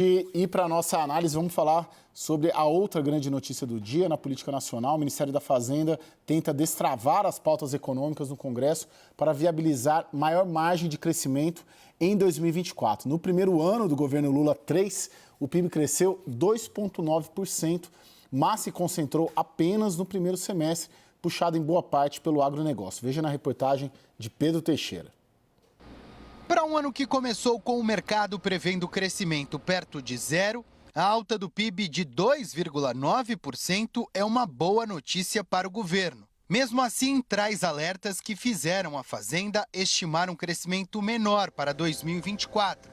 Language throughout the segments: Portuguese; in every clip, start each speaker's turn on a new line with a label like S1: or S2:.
S1: E para a nossa análise, vamos falar sobre a outra grande notícia do dia na política nacional. O Ministério da Fazenda tenta destravar as pautas econômicas no Congresso para viabilizar maior margem de crescimento em 2024. No primeiro ano do governo Lula 3, o PIB cresceu 2,9%, mas se concentrou apenas no primeiro semestre, puxado em boa parte pelo agronegócio. Veja na reportagem de Pedro Teixeira.
S2: Para um ano que começou com o mercado prevendo crescimento perto de zero, a alta do PIB de 2,9% é uma boa notícia para o governo. Mesmo assim, traz alertas que fizeram a Fazenda estimar um crescimento menor para 2024,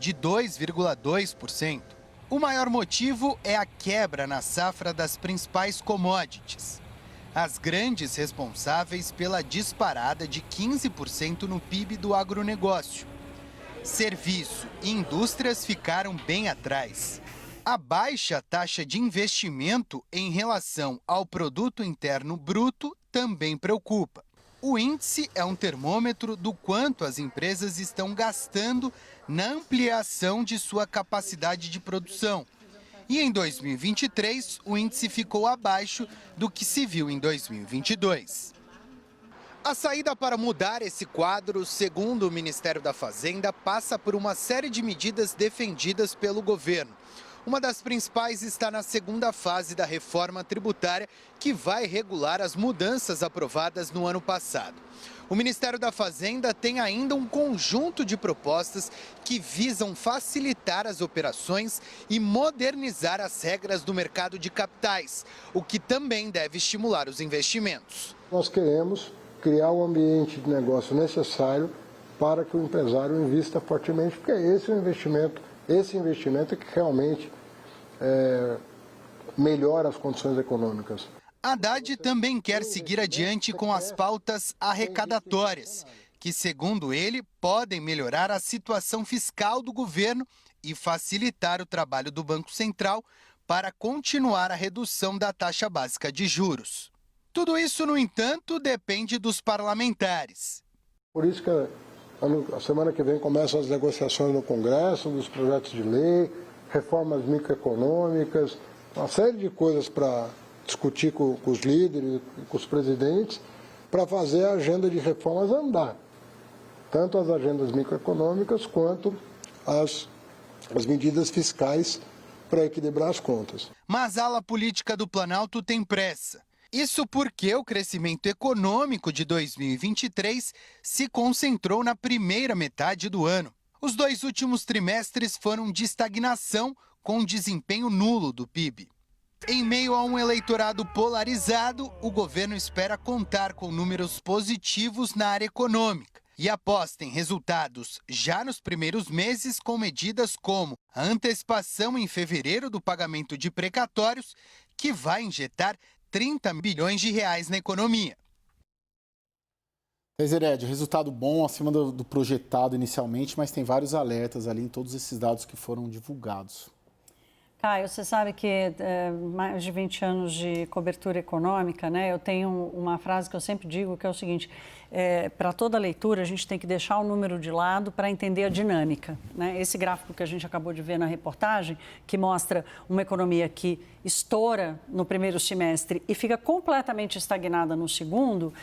S2: de 2,2%. O maior motivo é a quebra na safra das principais commodities. As grandes responsáveis pela disparada de 15% no PIB do agronegócio. Serviço e indústrias ficaram bem atrás. A baixa taxa de investimento em relação ao produto interno bruto também preocupa. O índice é um termômetro do quanto as empresas estão gastando na ampliação de sua capacidade de produção. E em 2023, o índice ficou abaixo do que se viu em 2022. A saída para mudar esse quadro, segundo o Ministério da Fazenda, passa por uma série de medidas defendidas pelo governo. Uma das principais está na segunda fase da reforma tributária, que vai regular as mudanças aprovadas no ano passado. O Ministério da Fazenda tem ainda um conjunto de propostas que visam facilitar as operações e modernizar as regras do mercado de capitais, o que também deve estimular os investimentos.
S3: Nós queremos criar o ambiente de negócio necessário para que o empresário invista fortemente, porque esse investimento é que realmente melhora as condições econômicas.
S2: Haddad também quer seguir adiante com as pautas arrecadatórias, que, segundo ele, podem melhorar a situação fiscal do governo e facilitar o trabalho do Banco Central para continuar a redução da taxa básica de juros. Tudo isso, no entanto, depende dos parlamentares.
S3: Por isso que a semana que vem começam as negociações no Congresso, dos projetos de lei, reformas microeconômicas, uma série de coisas para discutir com os líderes, com os presidentes, para fazer a agenda de reformas andar. Tanto as agendas microeconômicas quanto as medidas fiscais para equilibrar as contas.
S2: Mas a ala política do Planalto tem pressa. Isso porque o crescimento econômico de 2023 se concentrou na primeira metade do ano. Os 2 últimos trimestres foram de estagnação, com desempenho nulo do PIB. Em meio a um eleitorado polarizado, o governo espera contar com números positivos na área econômica e aposta em resultados já nos primeiros meses com medidas como a antecipação em fevereiro do pagamento de precatórios, que vai injetar 30 bilhões de reais na economia.
S1: Zered, resultado bom acima do projetado inicialmente, mas tem vários alertas ali em todos esses dados que foram divulgados.
S4: Caio, você sabe que mais de 20 anos de cobertura econômica, né? Eu tenho uma frase que eu sempre digo, que é o seguinte: para toda leitura a gente tem que deixar o número de lado para entender a dinâmica, né? Esse gráfico que a gente acabou de ver na reportagem, que mostra uma economia que estoura no primeiro semestre e fica completamente estagnada no segundo,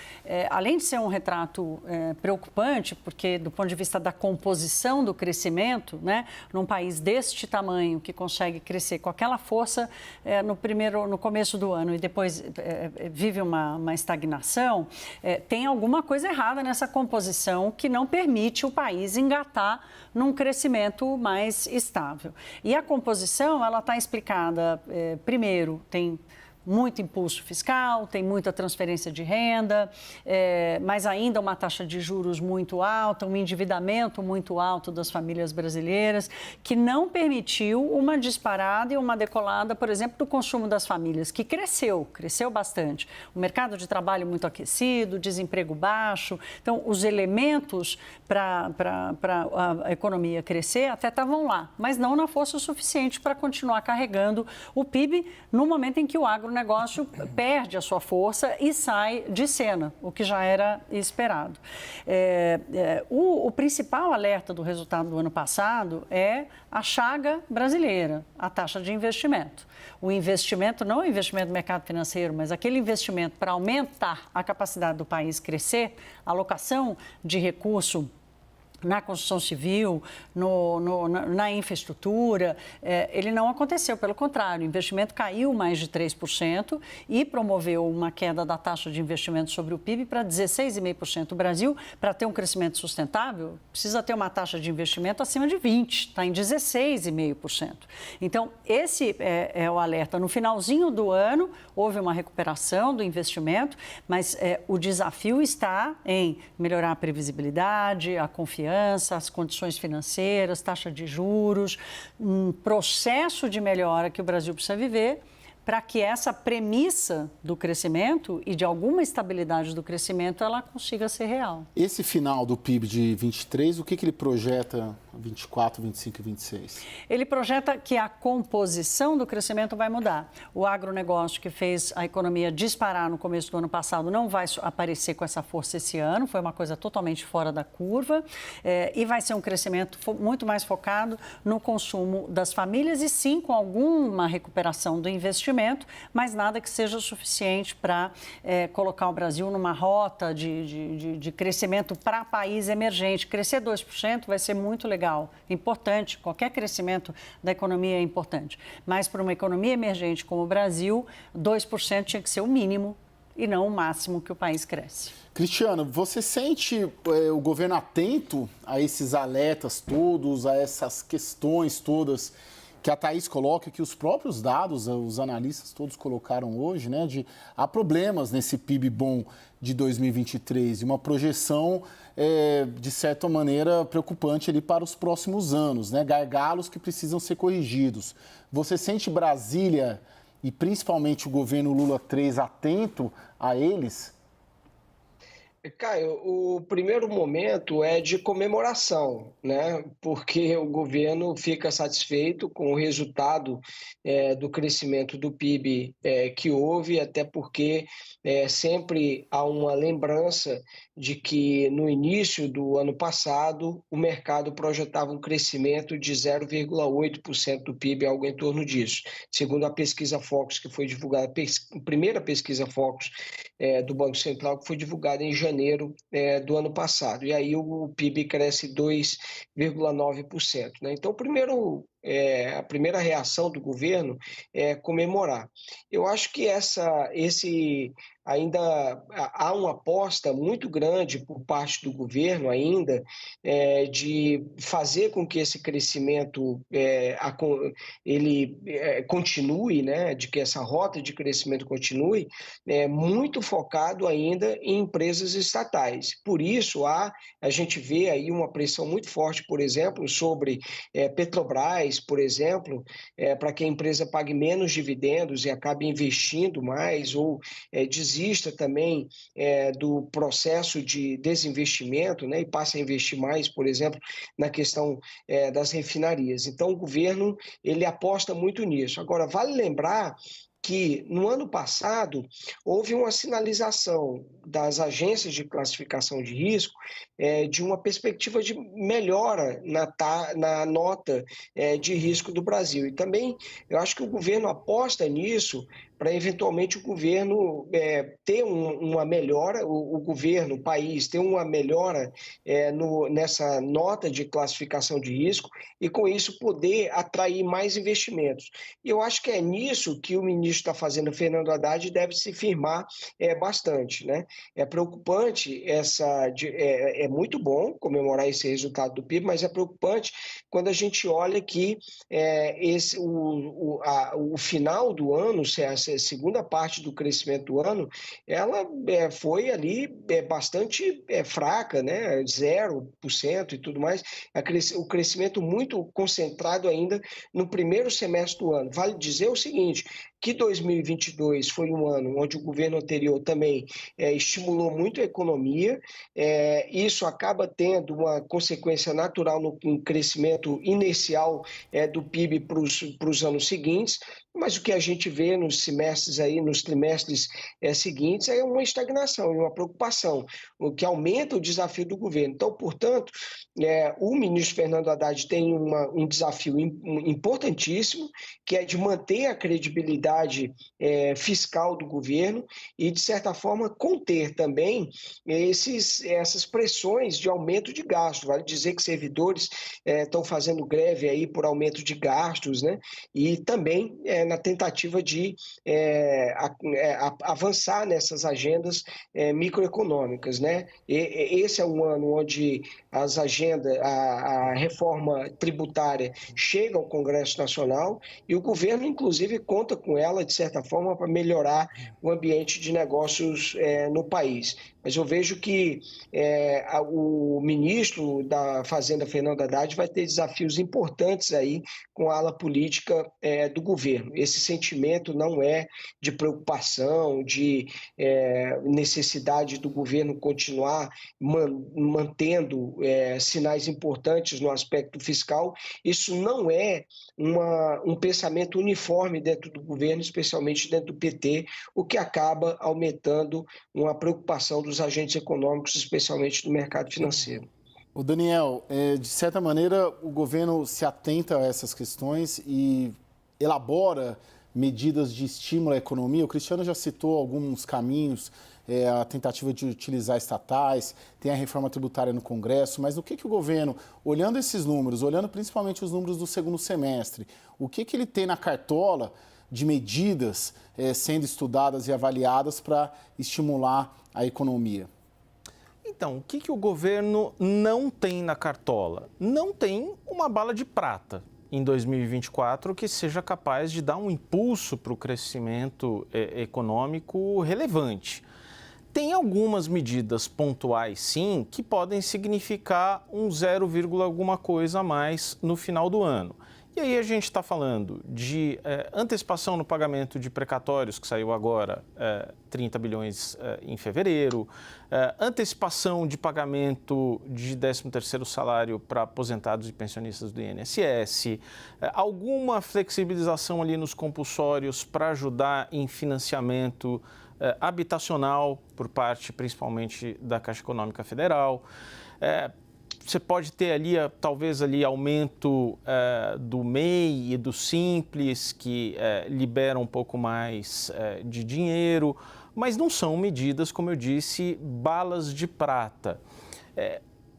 S4: além de ser um retrato preocupante, porque do ponto de vista da composição do crescimento, né? Num país deste tamanho que consegue crescer com aquela força no começo do ano e depois vive uma estagnação, tem alguma coisa errada nessa composição que não permite o país engatar num crescimento mais estável. E a composição, ela está explicada, primeiro, tem muito impulso fiscal, tem muita transferência de renda, mas ainda uma taxa de juros muito alta, um endividamento muito alto das famílias brasileiras, que não permitiu uma disparada e uma decolada, por exemplo, do consumo das famílias, que cresceu bastante. O mercado de trabalho muito aquecido, desemprego baixo. Então, os elementos para a economia crescer até estavam lá, mas não na força suficiente para continuar carregando o PIB no momento em que o agro agronegócio perde a sua força e sai de cena, o que já era esperado. O principal alerta do resultado do ano passado é a chaga brasileira, a taxa de investimento. O investimento, não o investimento do mercado financeiro, mas aquele investimento para aumentar a capacidade do país crescer, a alocação de recurso na construção civil, na infraestrutura, ele não aconteceu. Pelo contrário, o investimento caiu mais de 3% e promoveu uma queda da taxa de investimento sobre o PIB para 16,5%. O Brasil, para ter um crescimento sustentável, precisa ter uma taxa de investimento acima de 20%, está em 16,5%. Então, esse é o alerta. No finalzinho do ano, houve uma recuperação do investimento, mas o desafio está em melhorar a previsibilidade, a confiança, as condições financeiras, taxa de juros, um processo de melhora que o Brasil precisa viver para que essa premissa do crescimento e de alguma estabilidade do crescimento ela consiga ser real.
S1: Esse final do PIB de 23, o que ele projeta 24, 25 e 26?
S4: Ele projeta que a composição do crescimento vai mudar. O agronegócio que fez a economia disparar no começo do ano passado não vai aparecer com essa força esse ano, foi uma coisa totalmente fora da curva e vai ser um crescimento muito mais focado no consumo das famílias e sim com alguma recuperação do investimento, mas nada que seja suficiente para colocar o Brasil numa rota de crescimento para país emergente. Crescer 2% vai ser muito legal, importante, qualquer crescimento da economia é importante. Mas para uma economia emergente como o Brasil, 2% tinha que ser o mínimo e não o máximo que o país cresce.
S1: Cristiano, você sente o governo atento a esses alertas todos, a essas questões todas que a Thaís coloca, que os próprios dados, os analistas todos colocaram hoje, né, há problemas nesse PIB bom de 2023 e uma projeção, de certa maneira, preocupante ali para os próximos anos, né, gargalos que precisam ser corrigidos. Você sente Brasília e principalmente o governo Lula 3 atento a eles?
S5: Caio, o primeiro momento é de comemoração, né? Porque o governo fica satisfeito com o resultado do crescimento do PIB que houve, até porque sempre há uma lembrança de que no início do ano passado o mercado projetava um crescimento de 0,8% do PIB, algo em torno disso. Segundo a pesquisa Focus, que foi divulgada, a primeira pesquisa Focus do Banco Central, que foi divulgada em janeiro do ano passado. E aí o PIB cresce 2,9%. Né? Então, a primeira reação do governo é comemorar. Eu acho que ainda há uma aposta muito grande por parte do governo ainda de fazer com que esse crescimento ele continue, né, de que essa rota de crescimento continue, muito focado ainda em empresas estatais. Por isso, a gente vê aí uma pressão muito forte, por exemplo, sobre Petrobras, por exemplo, para que a empresa pague menos dividendos e acabe investindo mais ou desista também do processo de desinvestimento, né, e passe a investir mais, por exemplo, na questão das refinarias. Então, o governo ele aposta muito nisso. Agora, vale lembrar que no ano passado houve uma sinalização das agências de classificação de risco de uma perspectiva de melhora na nota de risco do Brasil. E também eu acho que o governo aposta nisso para eventualmente o governo ter uma melhora, o governo, o país, ter uma melhora nessa nota de classificação de risco e com isso poder atrair mais investimentos. E eu acho que é nisso que o ministro está fazendo, Fernando Haddad, deve se firmar bastante, né? É preocupante é muito bom comemorar esse resultado do PIB, mas é preocupante quando a gente olha que o final do ano, a segunda parte do crescimento do ano, ela foi ali bastante fraca, né? 0% e tudo mais, o crescimento muito concentrado ainda no primeiro semestre do ano. Vale dizer o seguinte, que 2022 foi um ano onde o governo anterior também estimulou muito a economia, isso acaba tendo uma consequência natural no crescimento inicial do PIB para os anos seguintes, mas o que a gente vê nos semestres aí, nos trimestres seguintes, é uma estagnação e uma preocupação, o que aumenta o desafio do governo. Então, portanto, o ministro Fernando Haddad tem um desafio importantíssimo, que é de manter a credibilidade fiscal do governo e, de certa forma, conter também essas pressões de aumento de gasto. Vale dizer que servidores estão fazendo greve aí por aumento de gastos, né? E também na tentativa de avançar nessas agendas microeconômicas, né? Esse é um ano onde a reforma tributária chega ao Congresso Nacional e o governo, inclusive, conta com ela, de certa forma, para melhorar o ambiente de negócios no país. Mas eu vejo que o ministro da Fazenda, Fernando Haddad, vai ter desafios importantes aí com a ala política do governo. Esse sentimento não é de preocupação, de necessidade do governo continuar mantendo sinais importantes no aspecto fiscal. Isso não é um pensamento uniforme dentro do governo, especialmente dentro do PT, o que acaba aumentando uma preocupação dos agentes econômicos, especialmente do mercado financeiro.
S1: O Daniel, de certa maneira, o governo se atenta a essas questões e elabora medidas de estímulo à economia. O Cristiano já citou alguns caminhos, a tentativa de utilizar estatais, tem a reforma tributária no Congresso, mas o que o governo, olhando esses números, olhando principalmente os números do segundo semestre, o que ele tem na cartola de medidas sendo estudadas e avaliadas para estimular a economia?
S6: Então, o que o governo não tem na cartola? Não tem uma bala de prata em 2024 que seja capaz de dar um impulso para o crescimento econômico relevante. Tem algumas medidas pontuais, sim, que podem significar um 0, alguma coisa a mais no final do ano. E aí a gente está falando de antecipação no pagamento de precatórios, que saiu agora 30 bilhões em fevereiro, antecipação de pagamento de 13º salário para aposentados e pensionistas do INSS, alguma flexibilização ali nos compulsórios para ajudar em financiamento habitacional por parte principalmente da Caixa Econômica Federal. Você pode ter ali, talvez, aumento do MEI e do Simples, que liberam um pouco mais de dinheiro, mas não são medidas, como eu disse, balas de prata.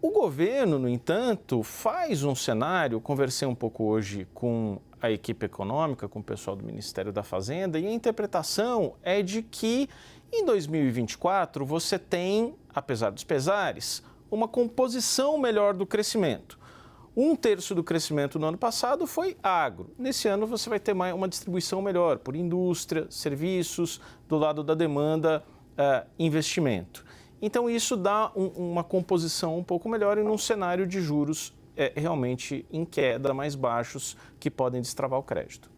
S6: O governo, no entanto, faz um cenário, conversei um pouco hoje com a equipe econômica, com o pessoal do Ministério da Fazenda, e a interpretação é de que em 2024 você tem, apesar dos pesares, uma composição melhor do crescimento. 1/3 do crescimento no ano passado foi agro. Nesse ano você vai ter uma distribuição melhor por indústria, serviços, do lado da demanda, investimento. Então isso dá uma composição um pouco melhor e num cenário de juros realmente em queda, mais baixos, que podem destravar o crédito.